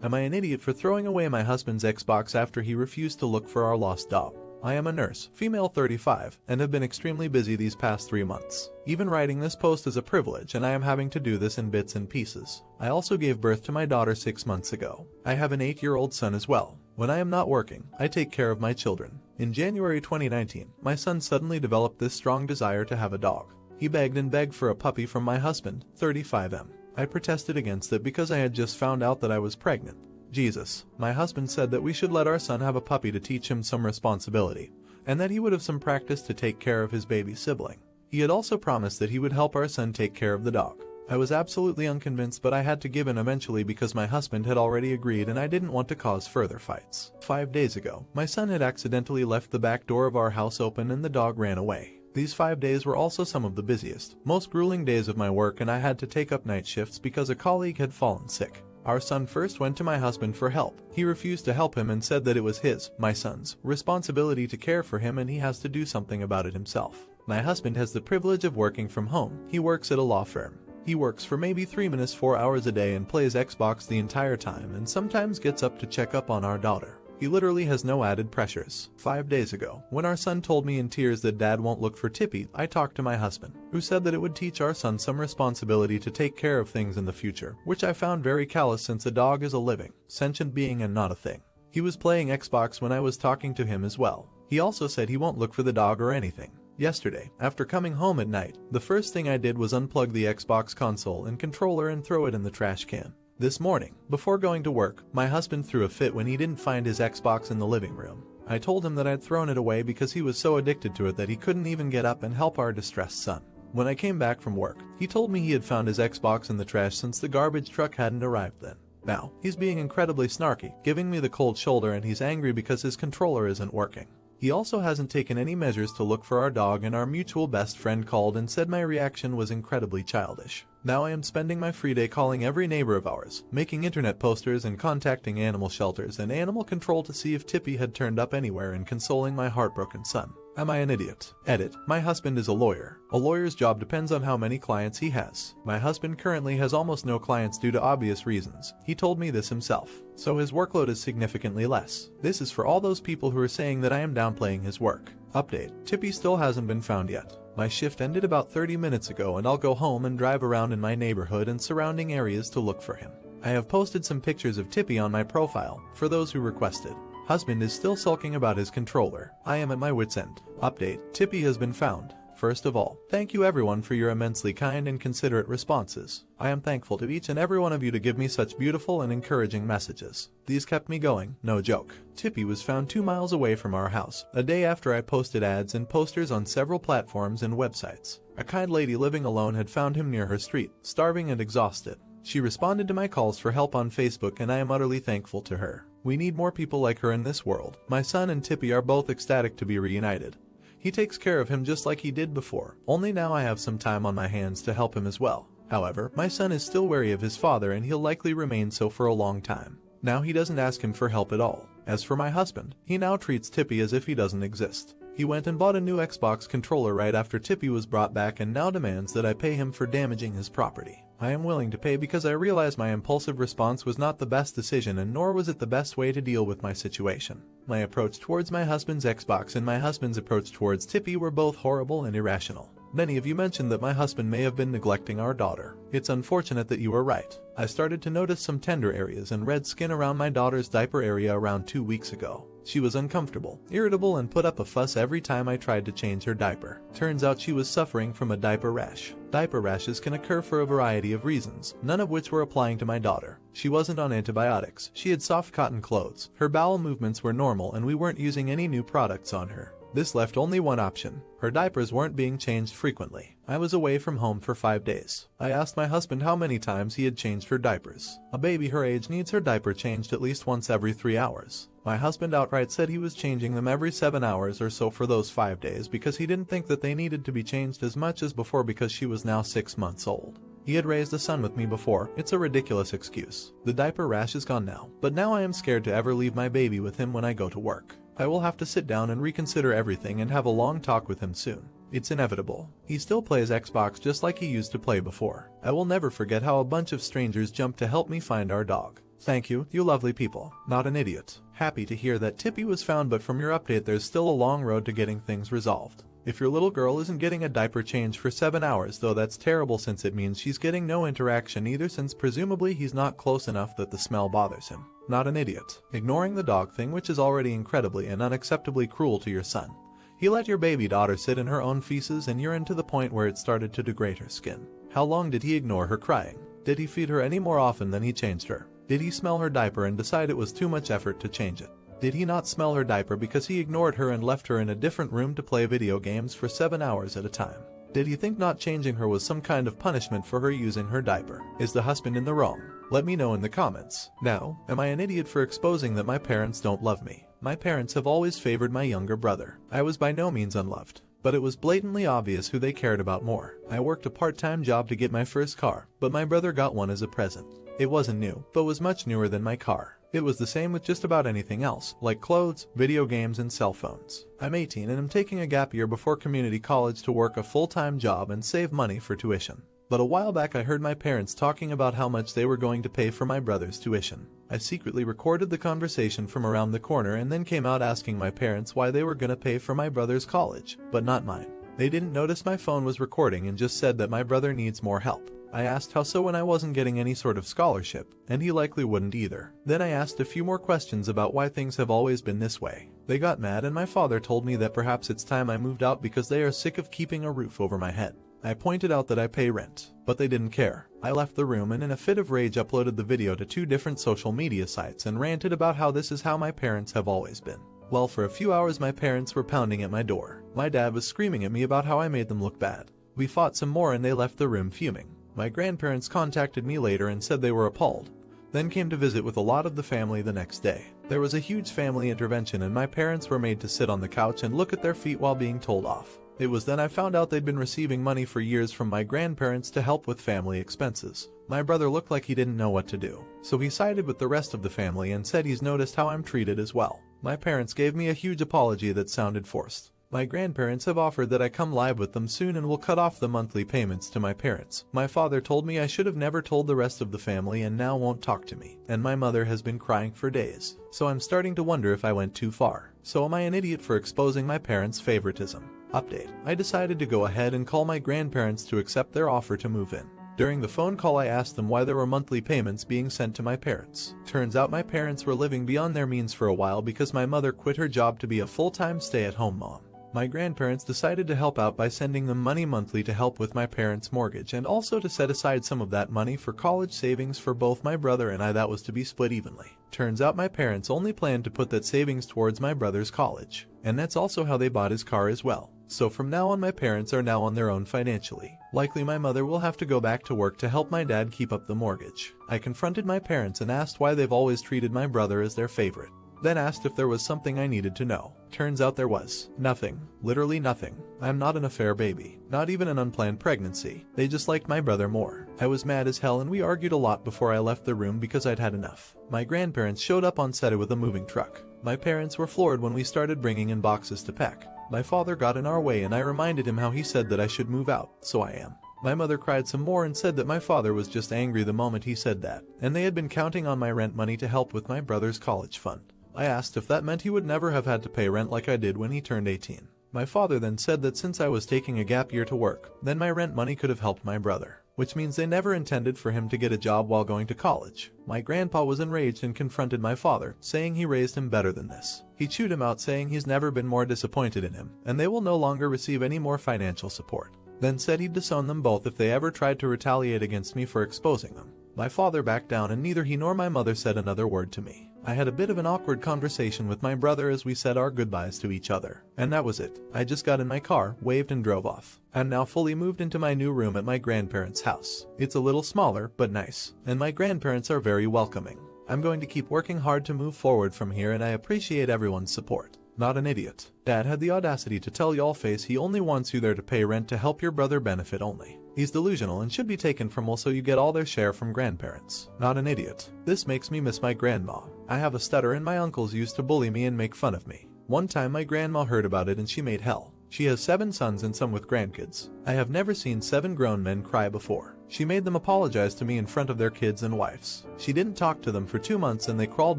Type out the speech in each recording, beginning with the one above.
Am I an idiot for throwing away my husband's Xbox after he refused to look for our lost dog? I am a nurse, female 35, and have been extremely busy these past 3 months. Even writing this post is a privilege, and I am having to do this in bits and pieces. I also gave birth to my daughter 6 months ago. I have an 8-year-old son as well. When I am not working, I take care of my children. In January 2019, my son suddenly developed this strong desire to have a dog. He begged and begged for a puppy from my husband, 35M. I protested against it because I had just found out that I was pregnant. Jesus, my husband said that we should let our son have a puppy to teach him some responsibility, and that he would have some practice to take care of his baby sibling. He had also promised that he would help our son take care of the dog. I was absolutely unconvinced, but I had to give in eventually because my husband had already agreed and I didn't want to cause further fights. 5 days ago, my son had accidentally left the back door of our house open and the dog ran away. These 5 days were also some of the busiest, most grueling days of my work, and I had to take up night shifts because a colleague had fallen sick. Our son first went to my husband for help. He refused to help him and said that it was his, my son's, responsibility to care for him and he has to do something about it himself. My husband has the privilege of working from home. He works at a law firm. He works for maybe 4 hours a day and plays Xbox the entire time and sometimes gets up to check up on our daughter. He literally has no added pressures. 5 days ago, when our son told me in tears that dad won't look for Tippy, I talked to my husband, who said that it would teach our son some responsibility to take care of things in the future, which I found very callous since a dog is a living, sentient being and not a thing. He was playing Xbox when I was talking to him as well. He also said he won't look for the dog or anything. Yesterday, after coming home at night, the first thing I did was unplug the Xbox console and controller and throw it in the trash can. This morning, before going to work, my husband threw a fit when he didn't find his Xbox in the living room. I told him that I'd thrown it away because he was so addicted to it that he couldn't even get up and help our distressed son. When I came back from work, he told me he had found his Xbox in the trash since the garbage truck hadn't arrived then. Now, he's being incredibly snarky, giving me the cold shoulder, and he's angry because his controller isn't working. He also hasn't taken any measures to look for our dog, and our mutual best friend called and said my reaction was incredibly childish. Now I am spending my free day calling every neighbor of ours, making internet posters and contacting animal shelters and animal control to see if Tippy had turned up anywhere and consoling my heartbroken son. Am I an idiot? Edit. My husband is a lawyer. A lawyer's job depends on how many clients he has. My husband currently has almost no clients due to obvious reasons. He told me this himself. So his workload is significantly less. This is for all those people who are saying that I am downplaying his work. Update. Tippy still hasn't been found yet. My shift ended about 30 minutes ago and I'll go home and drive around in my neighborhood and surrounding areas to look for him. I have posted some pictures of Tippy on my profile, for those who requested. Husband is still sulking about his controller. I am at my wit's end. Update. Tippy has been found. First of all, thank you everyone for your immensely kind and considerate responses. I am thankful to each and every one of you to give me such beautiful and encouraging messages. These kept me going, no joke. Tippy was found 2 miles away from our house, a day after I posted ads and posters on several platforms and websites. A kind lady living alone had found him near her street, starving and exhausted. She responded to my calls for help on Facebook and I am utterly thankful to her. We need more people like her in this world. My son and Tippy are both ecstatic to be reunited. He takes care of him just like he did before, only now I have some time on my hands to help him as well. However, my son is still wary of his father and he'll likely remain so for a long time. Now he doesn't ask him for help at all. As for my husband, he now treats Tippy as if he doesn't exist. He went and bought a new Xbox controller right after Tippy was brought back and now demands that I pay him for damaging his property. I am willing to pay because I realize my impulsive response was not the best decision and nor was it the best way to deal with my situation. My approach towards my husband's Xbox and my husband's approach towards Tippy were both horrible and irrational. Many of you mentioned that my husband may have been neglecting our daughter. It's unfortunate that you were right. I started to notice some tender areas and red skin around my daughter's diaper area around 2 weeks ago. She was uncomfortable, irritable, and put up a fuss every time I tried to change her diaper. Turns out she was suffering from a diaper rash. Diaper rashes can occur for a variety of reasons, none of which were applying to my daughter. She wasn't on antibiotics, she had soft cotton clothes, her bowel movements were normal, and we weren't using any new products on her. This left only one option. Her diapers weren't being changed frequently. I was away from home for 5 days. I asked my husband how many times he had changed her diapers. A baby her age needs her diaper changed at least once every 3 hours. My husband outright said he was changing them every 7 hours or so for those 5 days because he didn't think that they needed to be changed as much as before because she was now 6 months old. He had raised a son with me before. It's a ridiculous excuse. The diaper rash is gone now, but now I am scared to ever leave my baby with him when I go to work. I will have to sit down and reconsider everything and have a long talk with him soon. It's inevitable. He still plays Xbox just like he used to play before. I will never forget how a bunch of strangers jumped to help me find our dog. Thank you, you lovely people. Not an idiot. Happy to hear that Tippy was found, but from your update there's still a long road to getting things resolved. If your little girl isn't getting a diaper change for 7 hours though, that's terrible, since it means she's getting no interaction either, since presumably he's not close enough that the smell bothers him. Not an idiot. Ignoring the dog thing, which is already incredibly and unacceptably cruel to your son. He let your baby daughter sit in her own feces and urine to the point where it started to degrade her skin. How long did he ignore her crying? Did he feed her any more often than he changed her? Did he smell her diaper and decide it was too much effort to change it? Did he not smell her diaper because he ignored her and left her in a different room to play video games for 7 hours at a time? Did he think not changing her was some kind of punishment for her using her diaper? Is the husband in the wrong? Let me know in the comments. Now, am I an idiot for exposing that my parents don't love me? My parents have always favored my younger brother. I was by no means unloved, but it was blatantly obvious who they cared about more. I worked a part-time job to get my first car, but my brother got one as a present. It wasn't new, but was much newer than my car. It was the same with just about anything else, like clothes, video games, and cell phones. I'm 18 and I'm taking a gap year before community college to work a full-time job and save money for tuition. But a while back I heard my parents talking about how much they were going to pay for my brother's tuition. I secretly recorded the conversation from around the corner and then came out asking my parents why they were gonna pay for my brother's college, but not mine. They didn't notice my phone was recording and just said that my brother needs more help. I asked how so when I wasn't getting any sort of scholarship, and he likely wouldn't either. Then I asked a few more questions about why things have always been this way. They got mad and my father told me that perhaps it's time I moved out because they are sick of keeping a roof over my head. I pointed out that I pay rent, but they didn't care. I left the room and in a fit of rage uploaded the video to 2 different social media sites and ranted about how this is how my parents have always been. Well, for a few hours my parents were pounding at my door. My dad was screaming at me about how I made them look bad. We fought some more and they left the room fuming. My grandparents contacted me later and said they were appalled, then came to visit with a lot of the family the next day. There was a huge family intervention and my parents were made to sit on the couch and look at their feet while being told off. It was then I found out they'd been receiving money for years from my grandparents to help with family expenses. My brother looked like he didn't know what to do, so he sided with the rest of the family and said he's noticed how I'm treated as well. My parents gave me a huge apology that sounded forced. My grandparents have offered that I come live with them soon and will cut off the monthly payments to my parents. My father told me I should have never told the rest of the family and now won't talk to me. And my mother has been crying for days. So I'm starting to wonder if I went too far. So am I an idiot for exposing my parents' favoritism? Update. I decided to go ahead and call my grandparents to accept their offer to move in. During the phone call I asked them why there were monthly payments being sent to my parents. Turns out my parents were living beyond their means for a while because my mother quit her job to be a full-time stay-at-home mom. My grandparents decided to help out by sending them money monthly to help with my parents' mortgage and also to set aside some of that money for college savings for both my brother and I that was to be split evenly. Turns out my parents only planned to put that savings towards my brother's college, and that's also how they bought his car as well. So from now on my parents are now on their own financially. Likely my mother will have to go back to work to help my dad keep up the mortgage. I confronted my parents and asked why they've always treated my brother as their favorite. Then asked if there was something I needed to know. Turns out there was. Nothing. Literally nothing. I'm not an affair baby. Not even an unplanned pregnancy. They just liked my brother more. I was mad as hell and we argued a lot before I left the room because I'd had enough. My grandparents showed up on set with a moving truck. My parents were floored when we started bringing in boxes to pack. My father got in our way and I reminded him how he said that I should move out, so I am. My mother cried some more and said that my father was just angry the moment he said that, and they had been counting on my rent money to help with my brother's college fund. I asked if that meant he would never have had to pay rent like I did when he turned 18. My father then said that since I was taking a gap year to work, then my rent money could have helped my brother, which means they never intended for him to get a job while going to college. My grandpa was enraged and confronted my father, saying he raised him better than this. He chewed him out, saying he's never been more disappointed in him, and they will no longer receive any more financial support. Then said he'd disown them both if they ever tried to retaliate against me for exposing them. My father backed down and neither he nor my mother said another word to me. I had a bit of an awkward conversation with my brother as we said our goodbyes to each other. And that was it. I just got in my car, waved and drove off. I'm now fully moved into my new room at my grandparents' house. It's a little smaller, but nice. And my grandparents are very welcoming. I'm going to keep working hard to move forward from here and I appreciate everyone's support. Not an idiot. Dad had the audacity to tell y'all face he only wants you there to pay rent to help your brother benefit only. He's delusional and should be taken from all so you get all their share from grandparents. Not an idiot. This makes me miss my grandma. I have a stutter and my uncles used to bully me and make fun of me. One time my grandma heard about it and she made hell. She has 7 sons and some with grandkids. I have never seen 7 grown men cry before. She made them apologize to me in front of their kids and wives. She didn't talk to them for 2 months and they crawled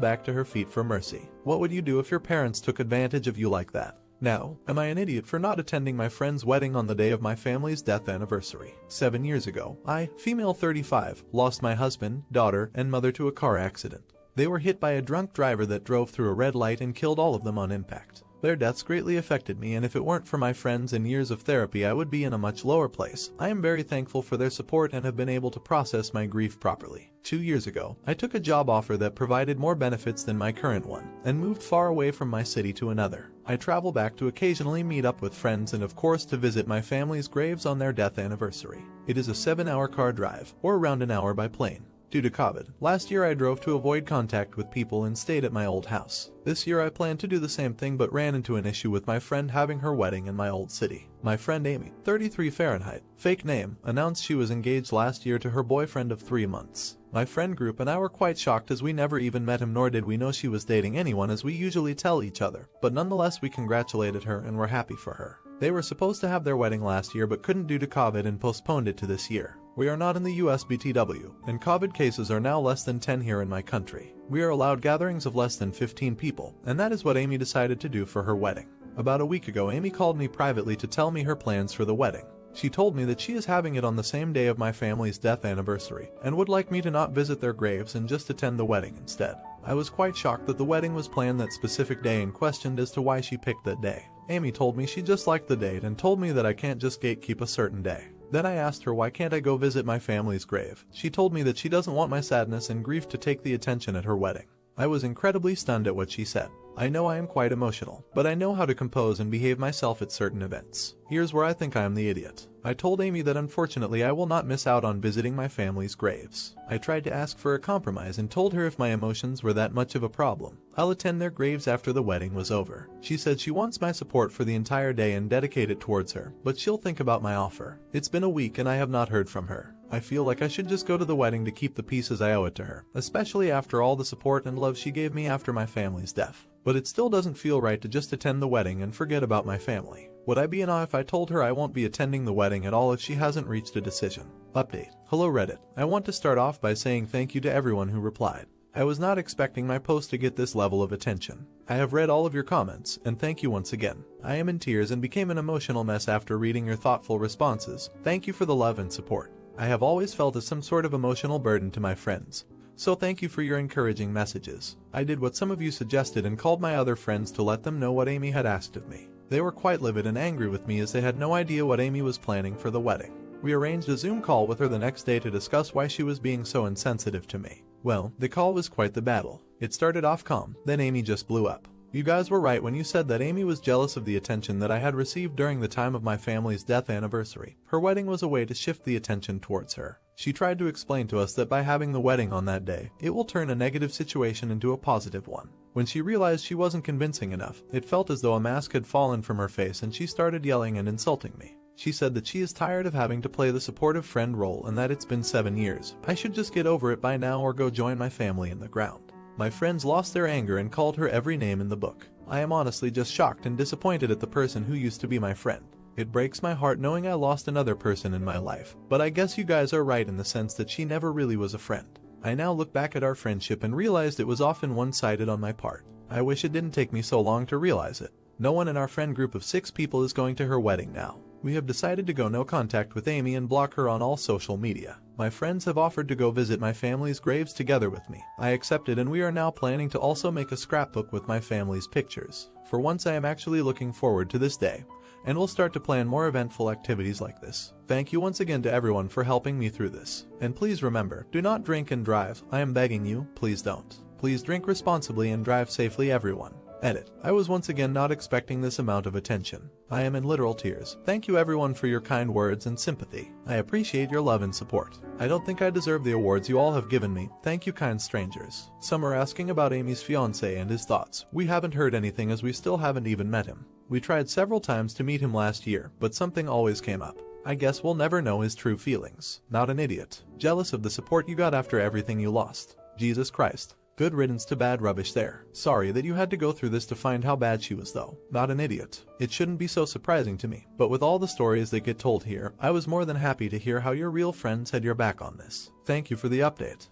back to her feet for mercy. What would you do if your parents took advantage of you like that? Now, am I an idiot for not attending my friend's wedding on the day of my family's death anniversary? 7 years ago, I, female 35, lost my husband, daughter, and mother to a car accident. They were hit by a drunk driver that drove through a red light and killed all of them on impact. Their deaths greatly affected me, and if it weren't for my friends and years of therapy, I would be in a much lower place. I am very thankful for their support and have been able to process my grief properly. 2 years ago, I took a job offer that provided more benefits than my current one, and moved far away from my city to another. I travel back to occasionally meet up with friends and of course to visit my family's graves on their death anniversary. It is a 7-hour car drive, or around an hour by plane. Due to COVID, last year I drove to avoid contact with people and stayed at my old house. This year I plan to do the same thing but ran into an issue with my friend having her wedding in my old city. My friend Amy, 33 Fahrenheit, fake name, announced she was engaged last year to her boyfriend of 3 months. My friend group and I were quite shocked as we never even met him, nor did we know she was dating anyone as we usually tell each other, but nonetheless we congratulated her and were happy for her. They were supposed to have their wedding last year but couldn't due to COVID and postponed it to this year. We are not in the US BTW, and COVID cases are now less than 10 here in my country. We are allowed gatherings of less than 15 people, and that is what Amy decided to do for her wedding. About a week ago, Amy called me privately to tell me her plans for the wedding. She told me that she is having it on the same day of my family's death anniversary, and would like me to not visit their graves and just attend the wedding instead. I was quite shocked that the wedding was planned that specific day and questioned as to why she picked that day. Amy told me she just liked the date and told me that I can't just gatekeep a certain day. Then I asked her why can't I go visit my family's grave. She told me that she doesn't want my sadness and grief to take the attention at her wedding. I was incredibly stunned at what she said. I know I am quite emotional, but I know how to compose and behave myself at certain events. Here's where I think I am the idiot. I told Amy that unfortunately I will not miss out on visiting my family's graves. I tried to ask for a compromise and told her if my emotions were that much of a problem, I'll attend their graves after the wedding was over. She said she wants my support for the entire day and dedicate it towards her, but she'll think about my offer. It's been a week and I have not heard from her. I feel like I should just go to the wedding to keep the peace as I owe it to her, especially after all the support and love she gave me after my family's death. But it still doesn't feel right to just attend the wedding and forget about my family. Would I be in awe if I told her I won't be attending the wedding at all if she hasn't reached a decision? Update. Hello Reddit. I want to start off by saying thank you to everyone who replied. I was not expecting my post to get this level of attention. I have read all of your comments, and thank you once again. I am in tears and became an emotional mess after reading your thoughtful responses. Thank you for the love and support. I have always felt as some sort of emotional burden to my friends. So thank you for your encouraging messages. I did what some of you suggested and called my other friends to let them know what Amy had asked of me. They were quite livid and angry with me as they had no idea what Amy was planning for the wedding. We arranged a Zoom call with her the next day to discuss why she was being so insensitive to me. Well, the call was quite the battle. It started off calm, then Amy just blew up. You guys were right when you said that Amy was jealous of the attention that I had received during the time of my family's death anniversary. Her wedding was a way to shift the attention towards her. She tried to explain to us that by having the wedding on that day, it will turn a negative situation into a positive one. When she realized she wasn't convincing enough, it felt as though a mask had fallen from her face and she started yelling and insulting me. She said that she is tired of having to play the supportive friend role and that it's been 7 years. I should just get over it by now or go join my family in the ground. My friends lost their anger and called her every name in the book. I am honestly just shocked and disappointed at the person who used to be my friend. It breaks my heart knowing I lost another person in my life, but I guess you guys are right in the sense that she never really was a friend. I now look back at our friendship and realized it was often one-sided on my part. I wish it didn't take me so long to realize it. No one in our friend group of 6 people is going to her wedding now. We have decided to go no contact with Amy and block her on all social media. My friends have offered to go visit my family's graves together with me. I accepted and we are now planning to also make a scrapbook with my family's pictures. For once I am actually looking forward to this day, and we'll start to plan more eventful activities like this. Thank you once again to everyone for helping me through this. And please remember, do not drink and drive. I am begging you, please don't. Please drink responsibly and drive safely everyone. Edit. I was once again not expecting this amount of attention. I am in literal tears. Thank you everyone for your kind words and sympathy. I appreciate your love and support. I don't think I deserve the awards you all have given me. Thank you kind strangers. Some are asking about Amy's fiancé and his thoughts. We haven't heard anything as we still haven't even met him. We tried several times to meet him last year, but something always came up. I guess we'll never know his true feelings. Not an idiot. Jealous of the support you got after everything you lost. Jesus Christ. Good riddance to bad rubbish there. Sorry that you had to go through this to find how bad she was though. Not an idiot. It shouldn't be so surprising to me. But with all the stories that get told here, I was more than happy to hear how your real friends had your back on this. Thank you for the update.